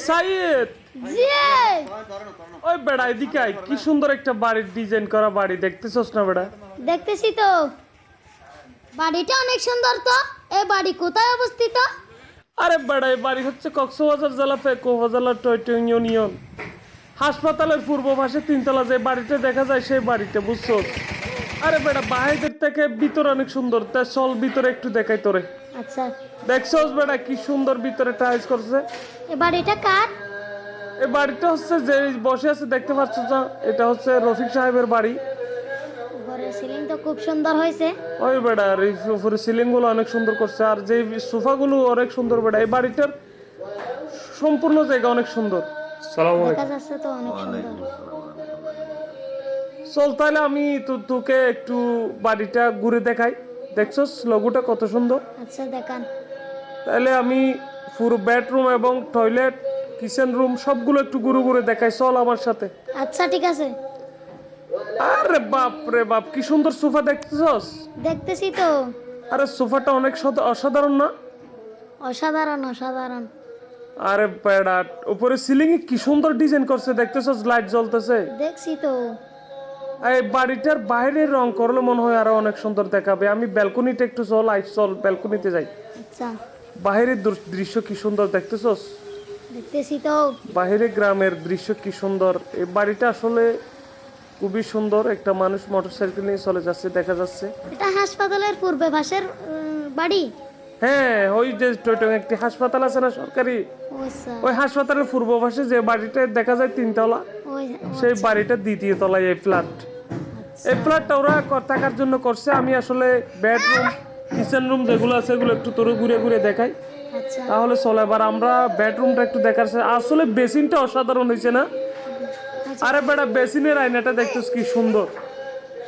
সাইয়েদ জি ওই বেড়া এদিকে আয়, কি সুন্দর একটা বাড়ির ডিজাইন করা বাড়ি দেখতেছস না বেড়া? দেখতেছি তো বাড়িটা অনেক সুন্দর তো। এই বাড়ি কোথায় অবস্থিত? আরে বেড়া এই বাড়ি হচ্ছে কক্সবাজার জেলা ফেক উপজেলা টয়টং ইউনিয়ন হাসপাতালের পূর্ব পাশে তিনতলা যে বাড়িটা দেখা যায় সেই বাড়িটা, বুঝছস? আরে বেড়া বাহিরের থেকে ভিতর অনেক সুন্দর, তাই চল ভিতরে একটু দেখাই তোরে। আচ্ছা, দেখছস বেড়া কি সুন্দর ভিতরে টাইলস করছে? এই বাড়িটা কার? এই বাড়িটা হচ্ছে যে বসে আছে দেখতে পাচ্ছ না, এটা হচ্ছে রফিক সাহেবের বাড়ি। ঘরের সিলিং তো খুব সুন্দর হয়েছে। ওই বেড়া আর এই উপরে সিলিং গুলো অনেক সুন্দর করছে, আর যে সোফা গুলো অনেক সুন্দর বেড়া। এই বাড়িটার সম্পূর্ণ জায়গা অনেক সুন্দর। সালাম দেখা যাচ্ছে তো অনেক সুন্দর। চল তাহলে আমি তোকে একটু বাড়িটা ঘুরে দেখাই। দেখছস লোগোটা কত সুন্দর? আচ্ছা দেখান। তাহলে আমি পুরো বেডরুম এবং টয়লেট কিচেন রুম সবগুলো একটু ঘুরে ঘুরে দেখাই, চল আমার সাথে। আচ্ছা ঠিক আছে, আরে বাপ রে বাপ, কি সুন্দর সোফা দেখতেছস? দেখতেছি তো। আরে সোফাটা অনেক অসাধারণ না? অসাধারণ অসাধারণ। আরে বেড়া উপরে সিলিং এ কি সুন্দর ডিজাইন করছে দেখতেছস, লাইট জ্বলতেছে। দেখছি তো। এই বাড়িটার বাইরের রং করলে মনে হয় আরো অনেক সুন্দর দেখাবে। আমি ব্যালকনিতে একটু চল ব্যালকনিতে যাই। আচ্ছা বাহিরের দৃশ্য কি সুন্দর দেখতেছস? দেখতেছি তো। বাহিরে গ্রামের দৃশ্য কি সুন্দর। এই বাড়িটা আসলে খুবই সুন্দর। একটা মানুষ মোটরসাইকেল নিয়ে চলে যাচ্ছে দেখা যাচ্ছে। এটা হাসপাতালের পূর্বে পাশের বাড়ি। হ্যাঁ, ওই যে টয়টং একটি হাসপাতাল আছে না সরকারি, ও আচ্ছা, ওই হাসপাতালের পূর্ব পাশে যে বাড়িটা দেখা যায় তিনতলা, ওই সেই বাড়িটা দ্বিতীয় তলায় এই ফ্ল্যাট। এই ফ্ল্যাটটা ওরা থাকার জন্য করছে। আমি আসলে বেডরুম কিচেন রুম যেগুলো আছে এগুলো একটু তোর ঘুরে ঘুরে দেখাই, আচ্ছা তাহলে চলে। এবার আমরা বেডরুমটা একটু দেখার আসলে বেসিনটা অসাধারণ হয়েছে না? আরে বেটা বেসিনের আয়নাটা দেখতেছ কি সুন্দর।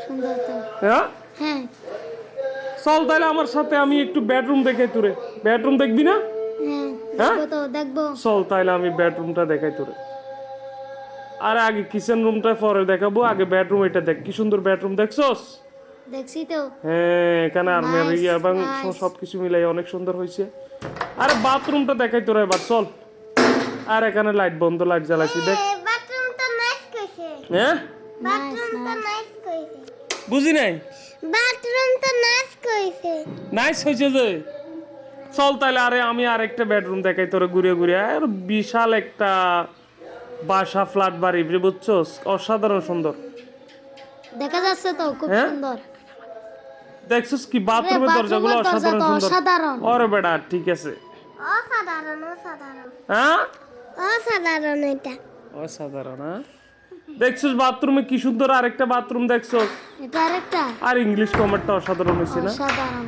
সুন্দর তো। হ্যাঁ হ্যাঁ চল তাহলে আমার সাথে, আমি একটু বেডরুম দেখাই তোরে। বেডরুম দেখবি না? হ্যাঁ হ্যাঁ? দেখবো তো দেখবো। চল তাহলে আমি বেডরুমটা দেখাই তোরে। আর আগে কিচেন রুমটা পরে দেখাবো, আগে বেডরুম এটা দেখ কি সুন্দর বেডরুম দেখছস? দেখছি তো। হ্যাঁ এখানে আলমারি Nice, এবং nice. সবকিছু মিলাই অনেক সুন্দর হয়েছে। আরে বাথরুমটা দেখাই তোরা এবার চল। আর এখানে লাইট বন্ধ, লাইট জ্বালাইছি দেখ। বাথরুমটা নাইস কইছে। হ্যাঁ বাথরুমটা নাইস কইছে। বুঝি নাই? বাথরুমটা নাইস কইছে। নাইস হয়েছে যে। চল তাহলে আরে আমি আরেকটা বেডরুম দেখাই তোরা ঘুরে ঘুরে। আর বিশাল একটা বাসা ফ্ল্যাট বাড়ি বুঝছস, অসাধারণ সুন্দর। দেখা যাচ্ছে তো খুব হ্যাঁ? সুন্দর। দেখছস কি বাথরুমের দরজাগুলো বাথরুমের দরজা অসাধারণ তো সুন্দর। অসাধারণ। ওরে বেটা ঠিক আছে। অসাধারণ অসাধারণ হ্যাঁ অসাধারণ এটা। অসাধারণ। হ্যাঁ দেখছস বাথরুমে কি সুন্দর আরেকটা বাথরুম দেখছস? এটা আরেকটা আর ইংলিশ কমেন্টটা অসাধারণ হয়েছে না? অসাধারণ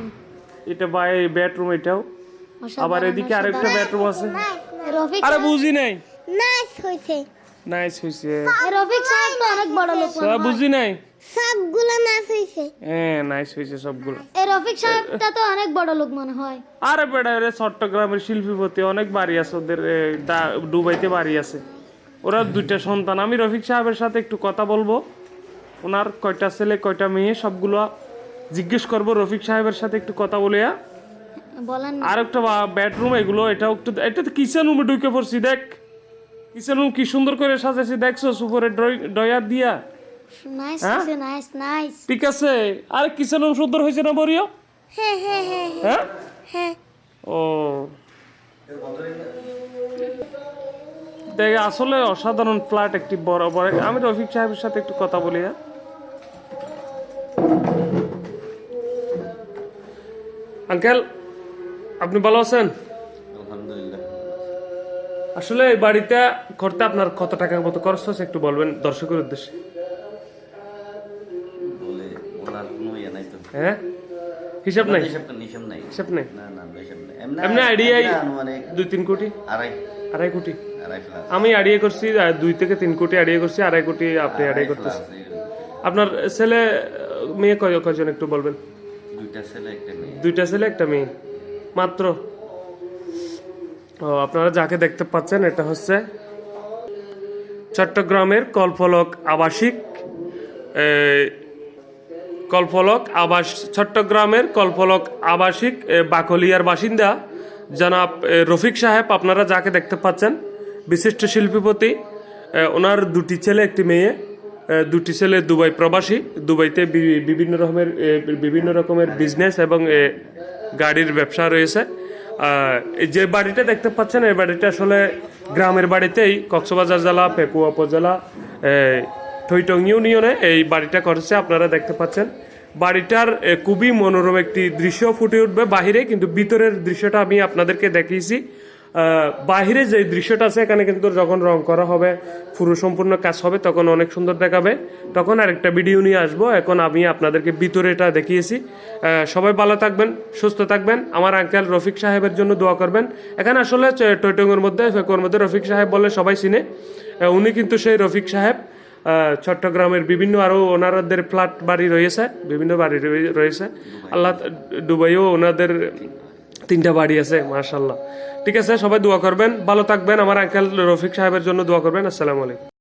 এটা বাই বেডরুম এটাও। আবার এদিকে আরেকটা বেডরুম আছে। রফিক আরে বুঝি নাই। নাইস হইছে। নাইস হয়েছে। রফিক সাহেব তো অনেক বড় লোক। সব বুঝি নাই। সবগুলো নাইস হইছে। হ্যাঁ নাইস হয়েছে সবগুলো। এই রফিক সাহেবটা তো অনেক বড় লোক মনে হয়। আরে বেটা রে চট্টগ্রামের শিল্পীপতি অনেক বাড়ি আছে ওদের, দুবাইতে বাড়ি আছে। ওরা দুইটা সন্তান। আমি রফিক সাহেবের সাথে একটু কথা বলবো, ওনার কয়টা ছেলে কয়টা মেয়ে সবগুলো জিজ্ঞেস করবো রফিক সাহেবের সাথে একটু কথা বলে। বলেন আর একটা বেডরুম এগুলো, এটাও একটু, এটা তো কিচেন রুমে ঢুকে পড়ছি দেখ। কিচেন রুম কি সুন্দর করে সাজাইছি দেখছো, উপরে ডয়ার দিয়া। নাইস হ্যাঁ? Nice nice. ঠিক আছে। আর কিচেন রুম সুন্দর হয়েছে না বরিও? হ্যাঁ হ্যাঁ হ্যাঁ হ্যাঁ হ্যাঁ। ও দেখ আসলে অসাধারণ ফ্ল্যাট একটি বড় বড়। আমি রফিক সাহেবের সাথে একটু কথা বলি। হ্যাঁ আঙ্কেল আপনি ভালো আছেন? আলহামদুলিল্লাহ। আসলে এই বাড়িটা করতে আপনার কত টাকার মতো খরচ হচ্ছে একটু বলবেন দর্শকের উদ্দেশ্যে। বলে ওনার কোনো ইয়ে নাই তো। হ্যাঁ হিসাব নাই? হিসাব নাই। হিসাব নাই? না না হিসাব নাই। এমনি আইডিয়া আনুমানিক 2-3 কোটি, আড়াই আড়াই কোটি। আড়াই প্লাস। আমি আইডিয়া করছি 2 থেকে 3 কোটি আইডিয়া করছি, আড়াই কোটি আপনি আইডিয়া করতেছেন। আপনার ছেলে মেয়ে কয়জন একটু বলবেন? দুইটা ছেলে একটা মেয়ে। দুইটা ছেলে একটা মেয়ে মাত্র। ও আপনারা যাকে দেখতে পাচ্ছেন এটা হচ্ছে চট্টগ্রামের কল্পলক আবাসিক চট্টগ্রামের কল্পলক আবাসিক বাকলিয়ার বাসিন্দা জনাব রফিক সাহেব। আপনারা যাকে দেখতে পাচ্ছেন বিশিষ্ট শিল্পপতি। ওনার দুটি ছেলে একটি মেয়ে, দুটি ছেলে দুবাই প্রবাসী, দুবাইতে বিভিন্ন রকমের বিজনেস এবং গাড়ির ব্যবসা রয়েছে। যে বাড়িটা দেখতে পাচ্ছেন এই বাড়িটা আসলে গ্রামের বাড়িতেই কক্সবাজার জেলা পেকুয়া উপজেলা থৈটং ইউনিয়নে এই বাড়িটা করেছে। আপনারা দেখতে পাচ্ছেন বাড়িটার খুবই মনোরম একটি দৃশ্য ফুটে উঠবে বাহিরে, কিন্তু ভিতরের দৃশ্যটা আমি আপনাদেরকে দেখিয়েছি। বাহিরে যে দৃশ্যটা আছে এখানে কিন্তু যখন রং করা হবে, পুরো সম্পূর্ণ কাজ হবে, তখন অনেক সুন্দর দেখাবে। তখন আরেকটা ভিডিও নিয়ে আসবো। এখন আমি আপনাদেরকে ভিতরে এটা দেখিয়েছি। সবাই ভালো থাকবেন, সুস্থ থাকবেন। আমার আঙ্কেল রফিক সাহেবের জন্য দোয়া করবেন। এখানে আসলে টৈটংয়ের মধ্যে ফেকুয়ার মধ্যে রফিক সাহেব বলে সবাই চিনে। উনি কিন্তু সেই রফিক সাহেব। চট্টগ্রামের বিভিন্ন আরও ওনাদের ফ্ল্যাট বাড়ি রয়েছে, বিভিন্ন বাড়ি রয়েছে। আল্লাহ দুবাইও ওনাদের 3টা বাড়ি আছে, মাশাআল্লাহ। ঠিক আছে, সবাই দোয়া করবেন, ভালো থাকবেন। আমার আঙ্কেল রফিক সাহেবের জন্য দোয়া করবেন। আসসালামু আলাইকুম।